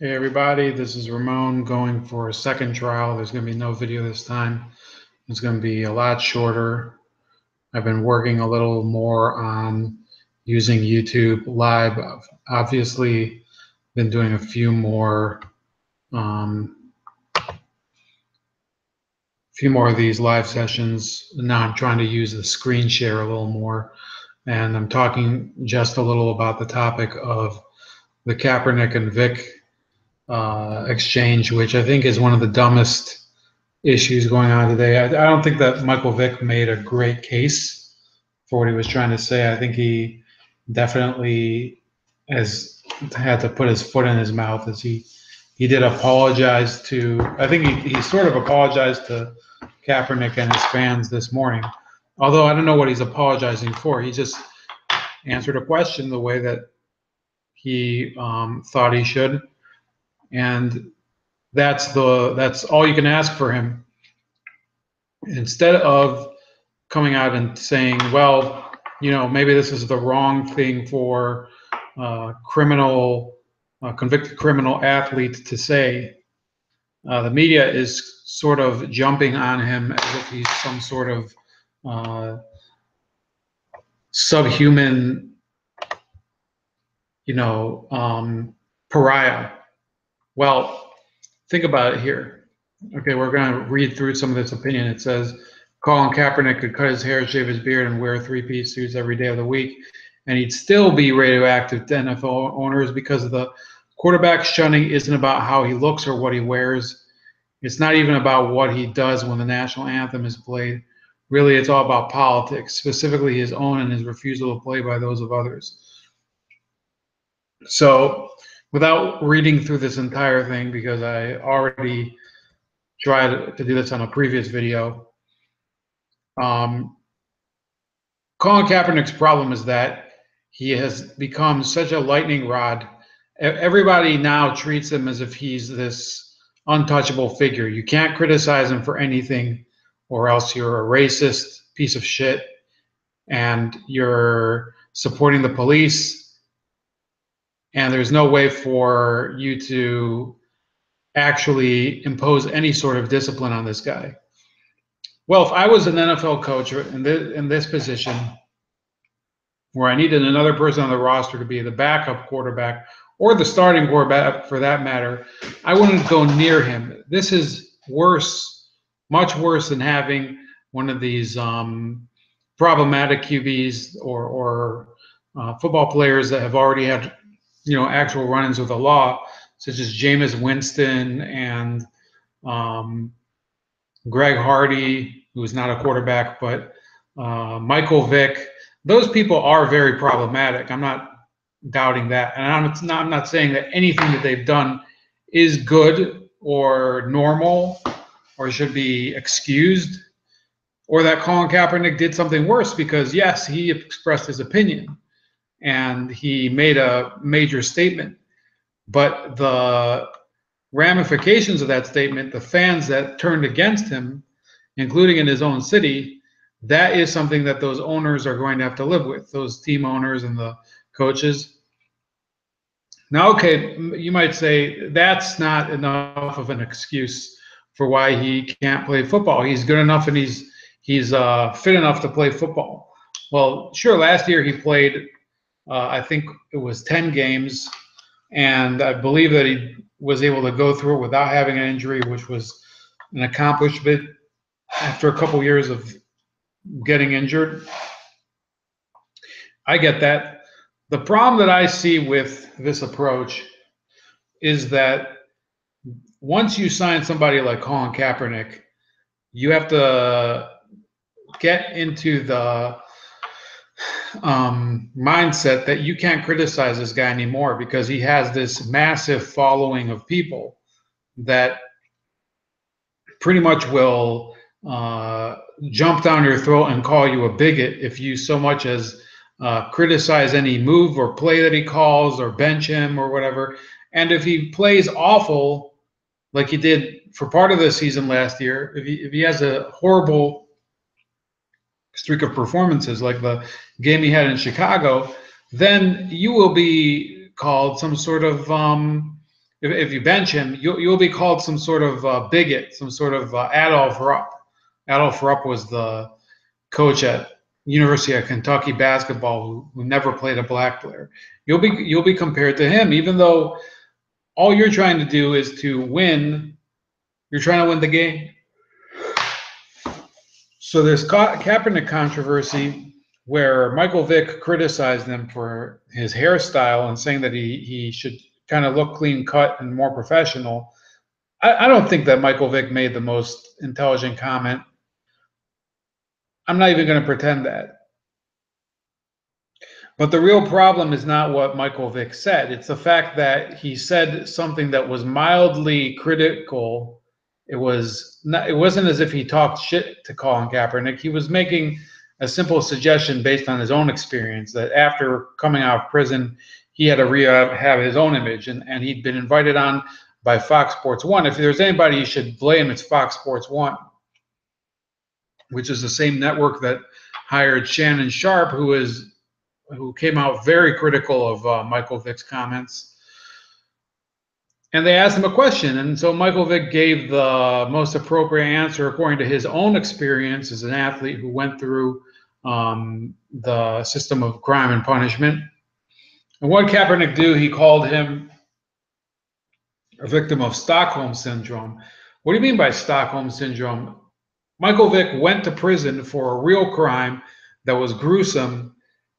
Hey everybody, this is Ramon going for a second trial. There's going to be no video this time. It's going to be a lot shorter. I've been working a little more on using YouTube Live. I've obviously been doing a few more of these live sessions. Now I'm trying to use the screen share a little more. And I'm talking just a little about the topic of the Kaepernick and Vick exchange, which I think is one of the dumbest issues going on today. I don't think that Michael Vick made a great case for what he was trying to say. I think he definitely has had to put his foot in his mouth as he did apologize to, I think he sort of apologized to Kaepernick and his fans this morning. Although I don't know what he's apologizing for. He just answered a question the way that he thought he should. And that's all you can ask for him. Instead of coming out and saying, well, maybe this is the wrong thing for convicted criminal athlete to say, the media is sort of jumping on him as if he's some sort of subhuman, pariah. Well, think about it here. Okay, we're going to read through some of this opinion. It says, Colin Kaepernick could cut his hair, shave his beard, and wear three-piece suits every day of the week, and he'd still be radioactive to NFL owners because the quarterback shunning isn't about how he looks or what he wears. It's not even about what he does when the national anthem is played. Really, it's all about politics, specifically his own and his refusal to play by those of others. So, without reading through this entire thing, because I already tried to do this on a previous video, Colin Kaepernick's problem is that he has become such a lightning rod. Everybody now treats him as if he's this untouchable figure. You can't criticize him for anything, or else you're a racist piece of shit, and you're supporting the police, and there's no way for you to actually impose any sort of discipline on this guy. Well, if I was an NFL coach in this position, where I needed another person on the roster to be the backup quarterback or the starting quarterback for that matter, I wouldn't go near him. This is worse, much worse than having one of these problematic QBs or football players that have already had, actual run-ins with the law, such as Jameis Winston and Greg Hardy, who is not a quarterback, but Michael Vick. Those people are very problematic. I'm not doubting that. And I'm not saying that anything that they've done is good or normal or should be excused, or that Colin Kaepernick did something worse, because, yes, he expressed his opinion and he made a major statement. But the ramifications of that statement, the fans that turned against him, including in his own city, that is something that those owners are going to have to live with, those team owners and the coaches. Now, okay, you might say that's not enough of an excuse for why he can't play football. He's good enough and he's fit enough to play football. Well, sure, last year he played, I think it was 10 games, and I believe that he was able to go through it without having an injury, which was an accomplishment after a couple years of getting injured. I get that. The problem that I see with this approach is that once you sign somebody like Colin Kaepernick, you have to get into the mindset that you can't criticize this guy anymore, because he has this massive following of people that pretty much will jump down your throat and call you a bigot if you so much as criticize any move or play that he calls or bench him or whatever. And if he plays awful, like he did for part of the season last year, if he has a horrible streak of performances like the game he had in Chicago, then you will be called some sort of if you bench him, you'll be called some sort of bigot, some sort of Adolf Rupp. Adolf Rupp was the coach at University of Kentucky basketball who never played a black player. You'll be compared to him, even though all you're trying to do is to win. You're trying to win the game. So there's Kaepernick controversy where Michael Vick criticized him for his hairstyle and saying that he should kind of look clean cut and more professional. I don't think that Michael Vick made the most intelligent comment. I'm not even going to pretend that. But the real problem is not what Michael Vick said. It's the fact that he said something that was mildly critical. It wasn't as if he talked shit to Colin Kaepernick. He was making a simple suggestion based on his own experience that after coming out of prison, he had to rehab his own image, and he'd been invited on by Fox Sports 1. If there's anybody you should blame, it's Fox Sports 1, which is the same network that hired Shannon Sharpe, who came out very critical of Michael Vick's comments. And they asked him a question, and so Michael Vick gave the most appropriate answer according to his own experience as an athlete who went through the system of crime and punishment. And what did Kaepernick do? He called him a victim of Stockholm Syndrome. What do you mean by Stockholm Syndrome? Michael Vick went to prison for a real crime that was gruesome,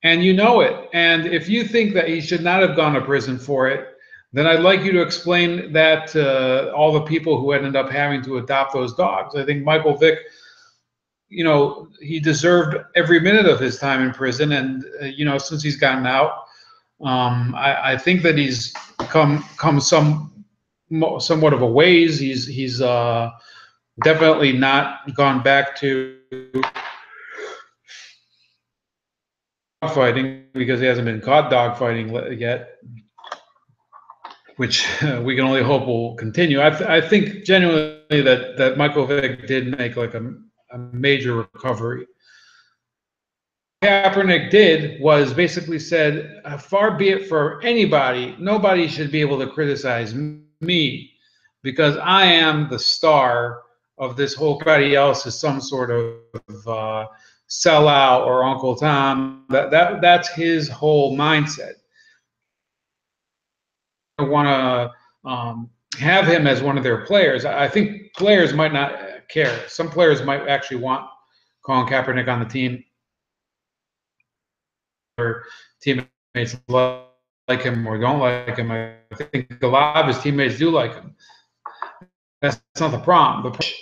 and you know it. And if you think that he should not have gone to prison for it, then I'd like you to explain that to all the people who ended up having to adopt those dogs. I think Michael Vick, you know, he deserved every minute of his time in prison. And, you know, since he's gotten out, I think that he's come somewhat of a ways. He's definitely not gone back to fighting because he hasn't been caught dogfighting yet, which we can only hope will continue. I think genuinely that Michael Vick did make like a major recovery. Kaepernick did was basically said, far be it for anybody, nobody should be able to criticize me because I am the star of this whole. Everybody else is some sort of sellout or Uncle Tom. That's his whole mindset. I want to have him as one of their players. I think players might not care. Some players might actually want Colin Kaepernick on the team. Or teammates like him or don't like him. I think a lot of his teammates do like him. That's not the problem. The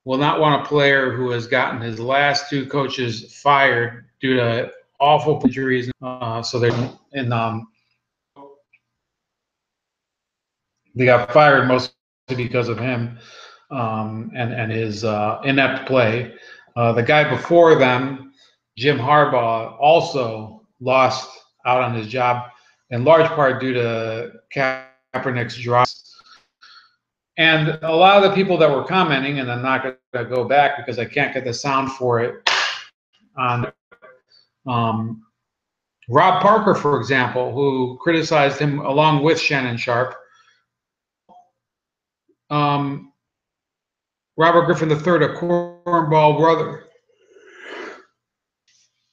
will not want a player who has gotten his last two coaches fired due to awful injuries. So they're in they got fired mostly because of him and his inept play. The guy before them, Jim Harbaugh, also lost out on his job in large part due to Kaepernick's drops. And a lot of the people that were commenting, and I'm not going to go back because I can't get the sound for it, on Rob Parker, for example, who criticized him along with Shannon Sharpe. Robert Griffin III, a cornball brother.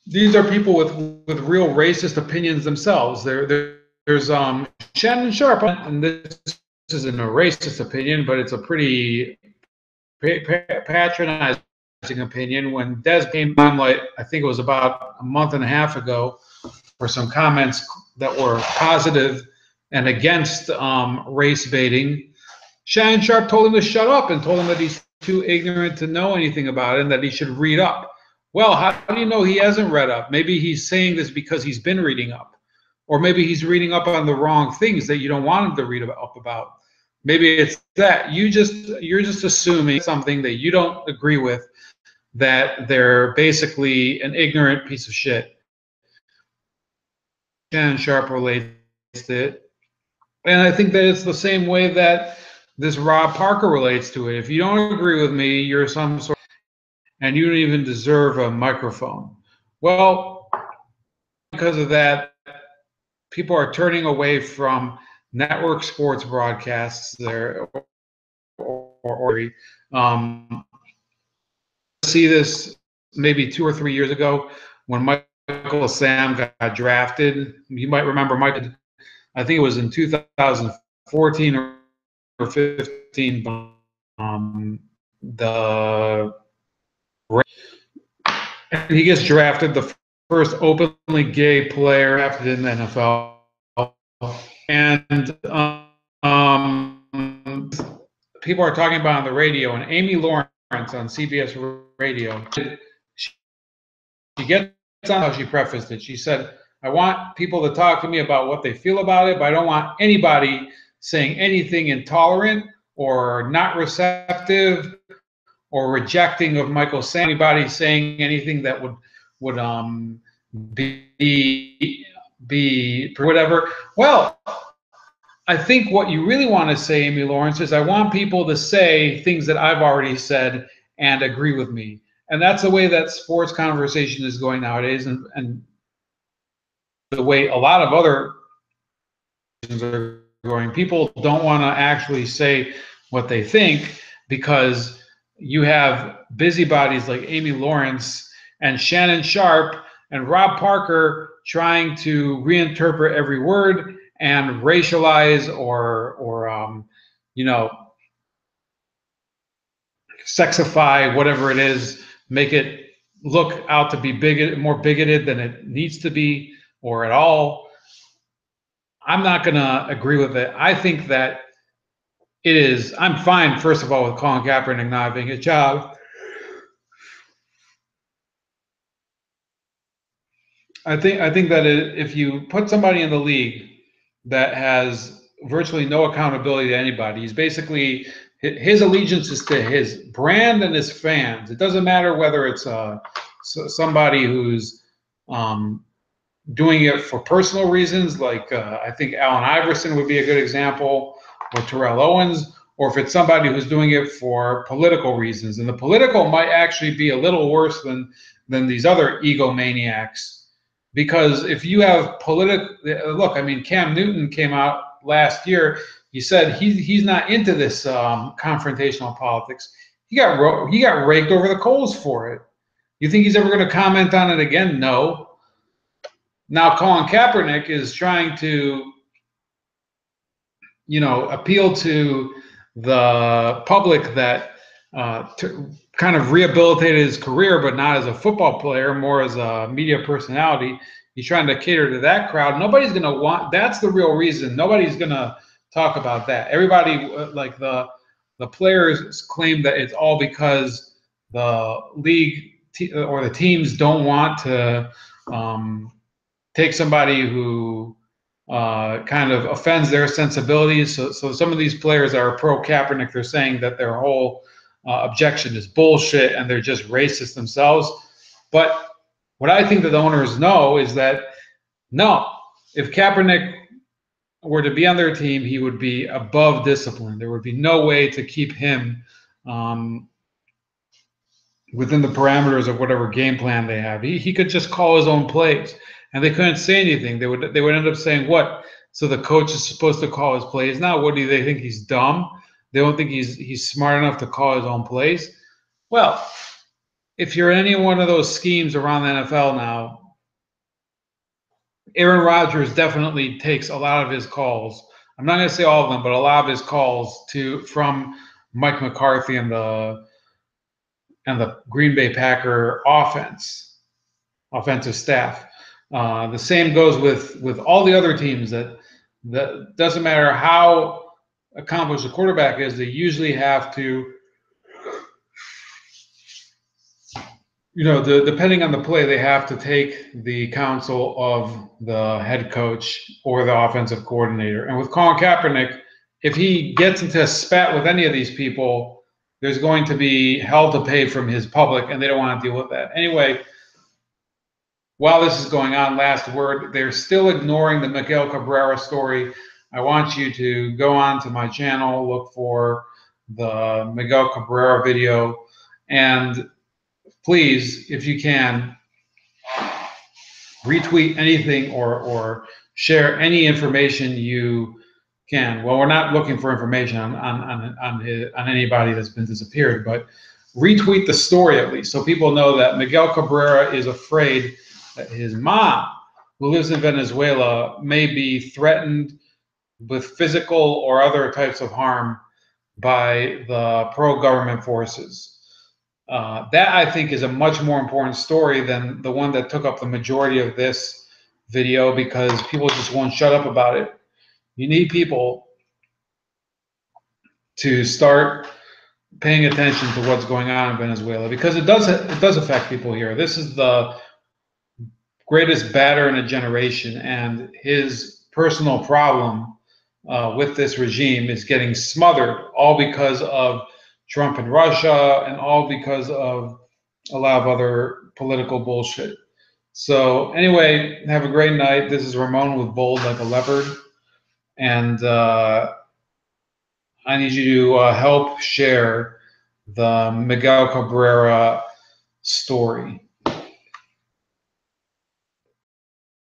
These are people with real racist opinions themselves. There's Shannon Sharpe, and this isn't a racist opinion, but it's a pretty patronizing opinion. When Des came on, like I think it was about a month and a half ago, for some comments that were positive and against race baiting, Shannon Sharpe told him to shut up and told him that he's too ignorant to know anything about it and that he should read up. Well, how do you know he hasn't read up? Maybe he's saying this because he's been reading up. Or maybe he's reading up on the wrong things that you don't want him to read up about. Maybe it's that you're just assuming something that you don't agree with, that they're basically an ignorant piece of shit. Shannon Sharpe relates to it. And I think that it's the same way that this Rob Parker relates to it. If you don't agree with me, you're some sort of, and you don't even deserve a microphone. Well, because of that, people are turning away from network sports broadcasts there, see this maybe 2 or 3 years ago when Michael Sam got drafted. You might remember Michael, I think it was in 2014 or 15, and he gets drafted, the first openly gay player drafted in the NFL. And people are talking about on the radio, and Amy Lawrence on CBS Radio, she gets on how she prefaced it. She said, I want people to talk to me about what they feel about it, but I don't want anybody saying anything intolerant or not receptive or rejecting of Michael Sam. Anybody saying anything that would be whatever. Well, I think what you really want to say, Amy Lawrence, is I want people to say things that I've already said and agree with me. And that's the way that sports conversation is going nowadays, and the way a lot of other are going. People don't want to actually say what they think because you have busybodies like Amy Lawrence and Shannon Sharp and Rob Parker trying to reinterpret every word and racialize or sexify whatever it is, make it look out to be more bigoted than it needs to be or at all. I'm not going to agree with it. I think that it is. I'm fine, first of all, with Colin Kaepernick not having a job. I think that if you put somebody in the league that has virtually no accountability to anybody, he's basically, his allegiance is to his brand and his fans. It doesn't matter whether it's somebody who's doing it for personal reasons, like I think Allen Iverson would be a good example, or Terrell Owens, or if it's somebody who's doing it for political reasons. And the political might actually be a little worse than these other egomaniacs. Because if you have look, I mean, Cam Newton came out last year. He said he's not into this confrontational politics. He got raked over the coals for it. You think he's ever going to comment on it again? No. Now Colin Kaepernick is trying to, appeal to the public that kind of rehabilitated his career, but not as a football player, more as a media personality. He's trying to cater to that crowd. Nobody's going to want. That's the real reason. Nobody's going to talk about that. Everybody, like the players, claim that it's all because the league or the teams don't want to take somebody who kind of offends their sensibilities. So some of these players that are pro Kaepernick, they're saying that their whole objection is bullshit and they're just racist themselves. But what I think that the owners know is that, no, if Kaepernick were to be on their team, he would be above discipline. There would be no way to keep him within the parameters of whatever game plan they have. He could just call his own plays, and they couldn't say anything. They would end up saying, what? So the coach is supposed to call his plays now? What do they think? He's dumb? They don't think he's smart enough to call his own plays? Well, if you're in any one of those schemes around the NFL now, Aaron Rodgers definitely takes a lot of his calls. I'm not going to say all of them, but a lot of his calls from Mike McCarthy and the Green Bay Packer offensive staff. The same goes with all the other teams. That doesn't matter how accomplished a quarterback is, they usually have to, depending on the play, they have to take the counsel of the head coach or the offensive coordinator. And with Colin Kaepernick, if he gets into a spat with any of these people, there's going to be hell to pay from his public, and they don't want to deal with that. Anyway, while this is going on, last word, they're still ignoring the Miguel Cabrera story. I want you to go on to my channel, look for the Miguel Cabrera video, and please, if you can, retweet anything or share any information you can. Well, we're not looking for information on anybody that's been disappeared, but retweet the story at least, so people know that Miguel Cabrera is afraid that his mom, who lives in Venezuela, may be threatened with physical or other types of harm by the pro-government forces. That, I think, is a much more important story than the one that took up the majority of this video, because people just won't shut up about it. You need people to start paying attention to what's going on in Venezuela, because it does affect people here. This is the greatest batter in a generation, and his personal problem with this regime is getting smothered, all because of Trump and Russia, and all because of a lot of other political bullshit. So anyway, have a great night. This is Ramon with Bold Like a Leopard, and I need you to help share the Miguel Cabrera story.